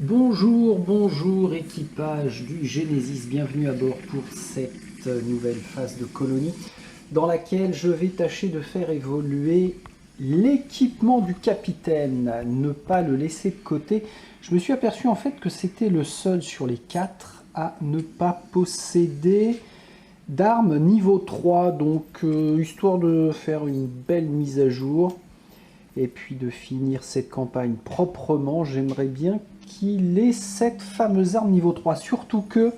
Bonjour, bonjour équipage du Genesis, bienvenue à bord pour cette nouvelle phase de colonie dans laquelle je vais tâcher de faire évoluer l'équipement du capitaine, ne pas le laisser de côté. Je me suis aperçu en fait que c'était le seul sur les 4 à ne pas posséder d'armes niveau 3, donc histoire de faire une belle mise à jour. Et puis de finir cette campagne proprement, j'aimerais bien qu'il ait cette fameuse arme niveau 3. Surtout que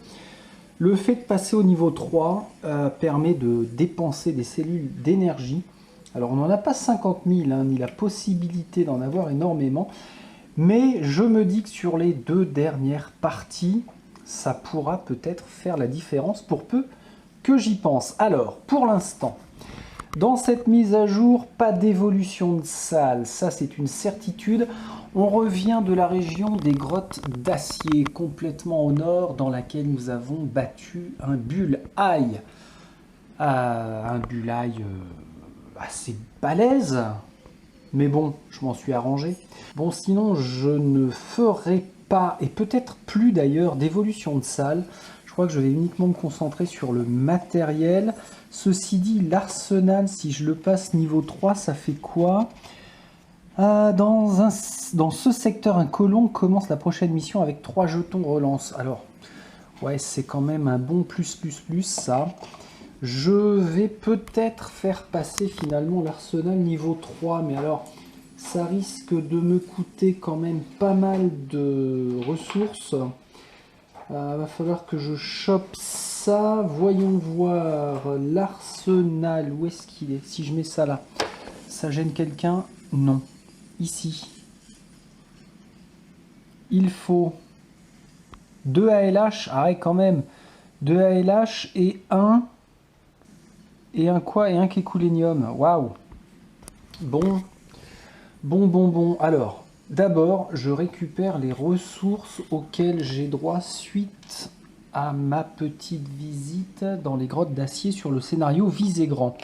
le fait de passer au niveau 3 permet de dépenser des cellules d'énergie. Alors on n'en a pas 50 000, hein, ni la possibilité d'en avoir énormément. Mais je me dis que sur les 2 dernières parties, ça pourra peut-être faire la différence pour peu que j'y pense. Alors, pour l'instant, dans cette mise à jour, pas d'évolution de salle, ça c'est une certitude. On revient de la région des grottes d'acier, complètement au nord, dans laquelle nous avons battu un bull-eye. Un bull-eye assez balèze, mais bon, je m'en suis arrangé. Bon, sinon je ne ferai pas, et peut-être plus d'ailleurs, d'évolution de salle. Je crois que je vais uniquement me concentrer sur le matériel. Ceci dit, l'arsenal, si je le passe niveau 3, ça fait quoi? Dans ce secteur, un colon commence la prochaine mission avec 3 jetons relance. Alors, ouais, c'est quand même un bon plus, ça. Je vais peut-être faire passer finalement l'arsenal niveau 3, mais alors, ça risque de me coûter quand même pas mal de ressources. Va falloir que je chope ça. Voyons voir l'arsenal. Où est-ce qu'il est? Si je mets ça là, ça gêne quelqu'un? Non. Ici. Il faut 2 ALH. Ah ouais, quand même. 2 ALH et un... Et un quoi? Et un Kekulénium. Waouh. Bon. Bon. Alors... D'abord, je récupère les ressources auxquelles j'ai droit suite à ma petite visite dans les grottes d'acier sur le scénario Visé Grand.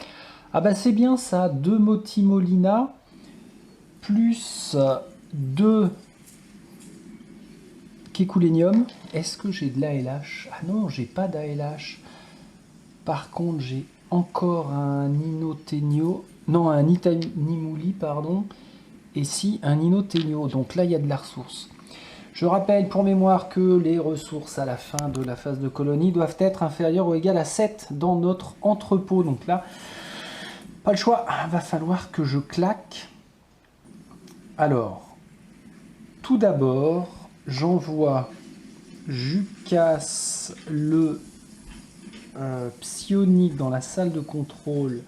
Ah bah c'est bien ça, 2 Motimolina plus 2 Kekulénium. Est-ce que j'ai de l'ALH? Ah non, j'ai pas d'ALH. Par contre, j'ai encore un Inotenio, non, un Itanimuli, pardon. Et si, un Inotenio. Donc là, il y a de la ressource. Je rappelle pour mémoire que les ressources à la fin de la phase de colonie doivent être inférieures ou égales à 7 dans notre entrepôt. Donc là, pas le choix, va falloir que je claque. Alors, tout d'abord, j'envoie Jukas le psionique dans la salle de contrôle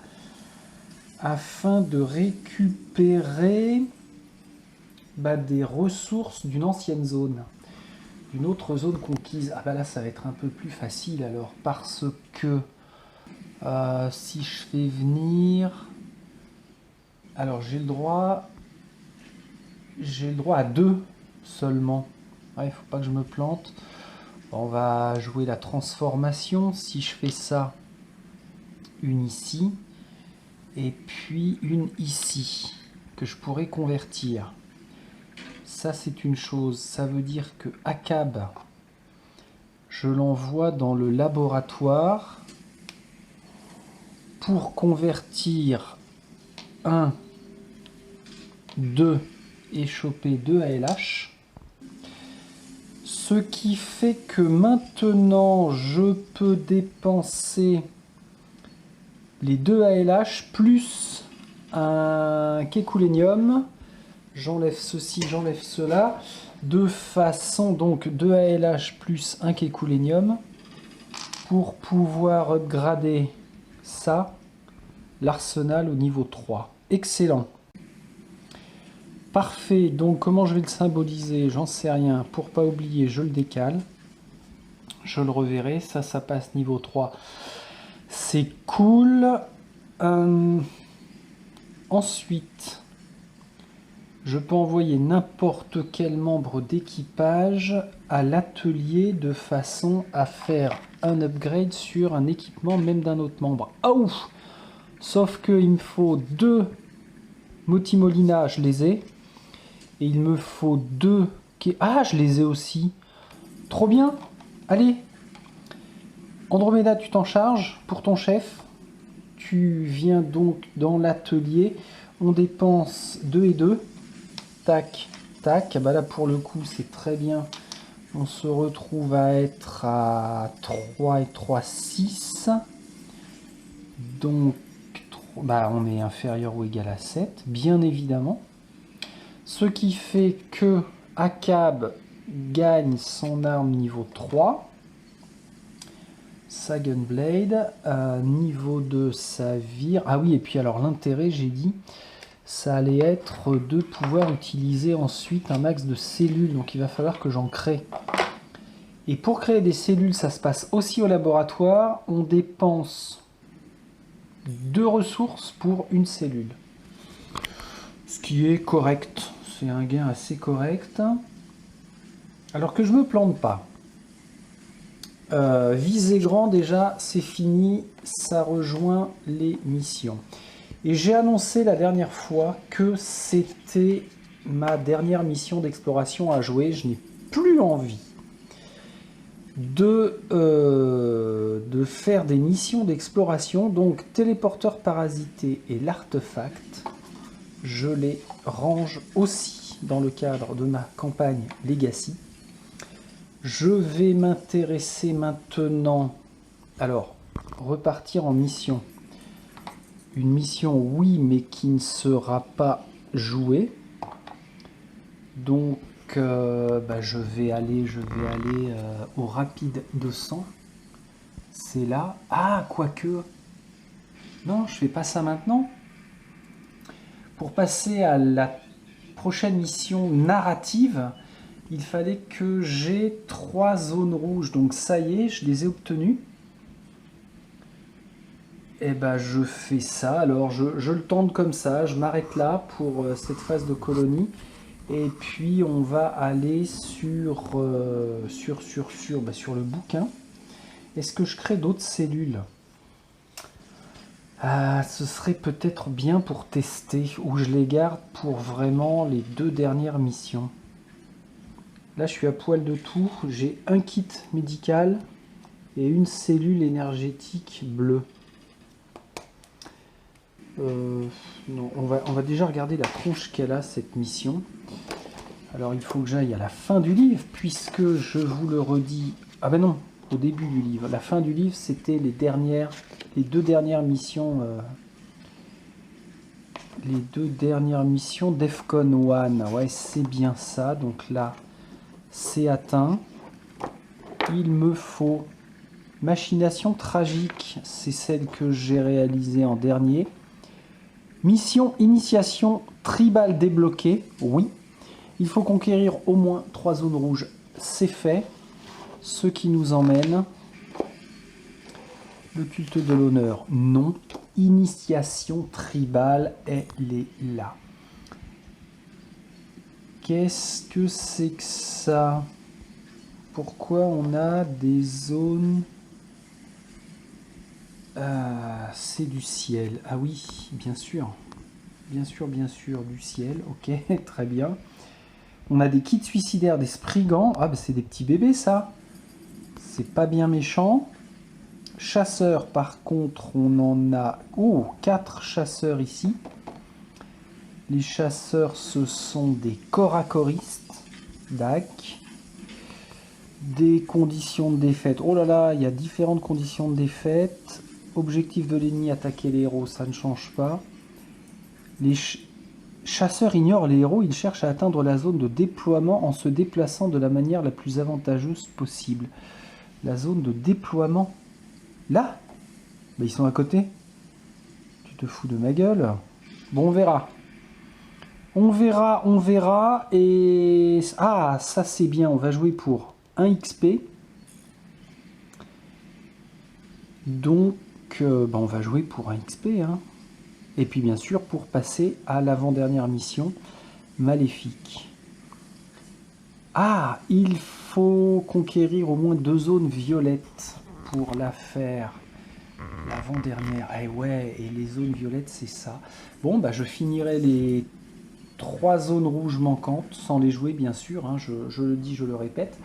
afin de récupérer des ressources d'une ancienne zone, d'une autre zone conquise. Ah bah là ça va être un peu plus facile alors, parce que si je fais venir, alors j'ai le droit à 2 seulement. Ouais, il faut pas que je me plante. On va jouer la transformation. Si je fais ça, une ici et puis une ici que je pourrais convertir. Ça, c'est une chose. Ça veut dire que Akab, je l'envoie dans le laboratoire pour convertir 1, 2 et choper 2 ALH. Ce qui fait que maintenant, je peux dépenser les 2 ALH plus un Kekulénium. J'enlève ceci, j'enlève cela. De façon, donc 2 ALH plus un Kekulénium pour pouvoir upgrader ça, l'arsenal au niveau 3. Excellent. Parfait. Donc comment je vais le symboliser? J'en sais rien. Pour pas oublier, je le décale. Je le reverrai. Ça passe niveau 3. C'est cool. Ensuite... je peux envoyer n'importe quel membre d'équipage à l'atelier de façon à faire un upgrade sur un équipement même d'un autre membre. Ah ouf! Sauf qu'il me faut 2 Motimolina, je les ai. Et il me faut 2 Ah, je les ai aussi. Trop bien. Allez. Andromeda, tu t'en charges pour ton chef. Tu viens donc dans l'atelier. On dépense 2 et 2. Tac, tac. Bah là, pour le coup, c'est très bien. On se retrouve à être à 3 et 3, 6. Donc, bah, on est inférieur ou égal à 7, bien évidemment. Ce qui fait que Akab gagne son arme niveau 3. Sa Gunblade. Niveau 2, ça vire. Ah oui, et puis alors l'intérêt, j'ai dit, ça allait être de pouvoir utiliser ensuite un max de cellules. Donc il va falloir que j'en crée. Et pour créer des cellules, ça se passe aussi au laboratoire. On dépense 2 ressources pour une cellule. Ce qui est correct. C'est un gain assez correct. Alors que je me plante pas. Viser grand, déjà, c'est fini. Ça rejoint les missions. Et j'ai annoncé la dernière fois que c'était ma dernière mission d'exploration à jouer. Je n'ai plus envie de faire des missions d'exploration. Donc, téléporteur parasité et l'artefact, je les range aussi dans le cadre de ma campagne Legacy. Je vais m'intéresser maintenant, alors, repartir en mission. Une mission, oui, mais qui ne sera pas jouée. Donc, je vais aller au rapide 200. C'est là. Ah, quoique. Non, je fais pas ça maintenant. Pour passer à la prochaine mission narrative, il fallait que j'ai 3 zones rouges. Donc ça y est, je les ai obtenues. Et ben je fais ça. Alors je le tente comme ça. Je m'arrête là pour cette phase de colonie. Et puis on va aller sur le bouquin. Est-ce que je crée d'autres cellules? Ce serait peut-être bien pour tester, ou je les garde pour vraiment les 2 dernières missions. Là je suis à poil de tout, j'ai un kit médical et une cellule énergétique bleue. Non, on va déjà regarder la tronche qu'elle a cette mission. Alors il faut que j'aille à la fin du livre, puisque je vous le redis... Ah ben non, au début du livre. La fin du livre, c'était les 2 dernières missions... les 2 dernières missions Defcon 1. Ouais, c'est bien ça. Donc là, c'est atteint. Il me faut... Machination tragique, c'est celle que j'ai réalisée en dernier. Mission initiation tribale débloquée, oui. Il faut conquérir au moins 3 zones rouges, c'est fait. Ce qui nous emmène... Le culte de l'honneur, non. Initiation tribale, elle est là. Qu'est-ce que c'est que ça? Pourquoi on a des zones... c'est du ciel. Ah oui, bien sûr. Bien sûr, du ciel. Ok, très bien. On a des kits suicidaires, des sprigands. Ah, bah c'est des petits bébés, ça. C'est pas bien méchant. Chasseurs, par contre, on en a... Oh, 4 chasseurs ici. Les chasseurs, ce sont des coracoristes. Dac. Des conditions de défaite. Oh là là, il y a différentes conditions de défaite. Objectif de l'ennemi, attaquer les héros, ça ne change pas. Les chasseurs ignorent les héros, ils cherchent à atteindre la zone de déploiement en se déplaçant de la manière la plus avantageuse possible. La zone de déploiement. Là? Bah, ils sont à côté. Tu te fous de ma gueule? Bon, on verra. On verra. Et... Ah, ça c'est bien, on va jouer pour 1 XP. Donc, on va jouer pour 1 XP. Hein. Et puis bien sûr, pour passer à l'avant-dernière mission, maléfique. Ah, il faut conquérir au moins 2 zones violettes pour la faire. L'avant-dernière. Eh ouais, et les zones violettes, c'est ça. Bon, bah je finirai les 3 zones rouges manquantes, sans les jouer bien sûr, hein, je le dis, je le répète.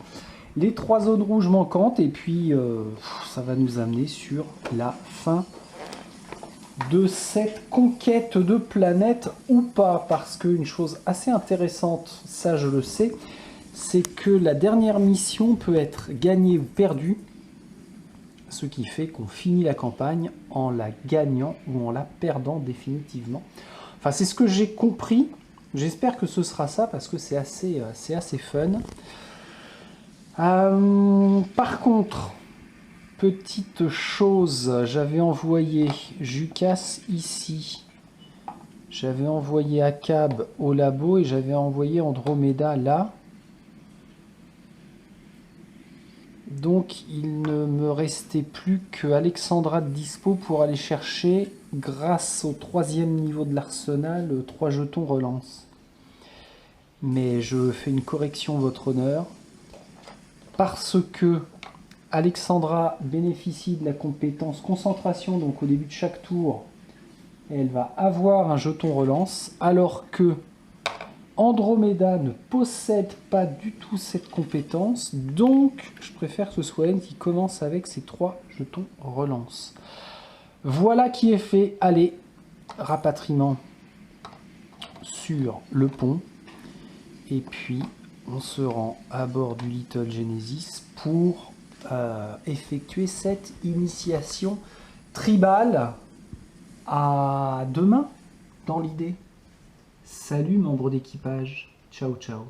Les 3 zones rouges manquantes, et puis ça va nous amener sur la fin de cette conquête de planète ou pas, parce qu'une chose assez intéressante, ça je le sais, c'est que la dernière mission peut être gagnée ou perdue, ce qui fait qu'on finit la campagne en la gagnant ou en la perdant définitivement. Enfin, c'est ce que j'ai compris. J'espère que ce sera ça parce que c'est assez fun. Par contre, petite chose, j'avais envoyé Jukas ici. J'avais envoyé Akab au labo et j'avais envoyé Andromeda là. Donc il ne me restait plus que Alexandra de dispo pour aller chercher, grâce au 3e niveau de l'arsenal, 3 jetons relance. Mais je fais une correction, votre honneur, parce que Alexandra bénéficie de la compétence concentration, donc au début de chaque tour, elle va avoir un jeton relance, alors que Andromeda ne possède pas du tout cette compétence, donc je préfère que ce soit elle qui commence avec ses 3 jetons relance. Voilà qui est fait. Allez, rapatriement sur le pont, et puis on se rend à bord du Little Genesis pour effectuer cette initiation tribale. À demain, dans l'idée. Salut membres d'équipage. Ciao, ciao.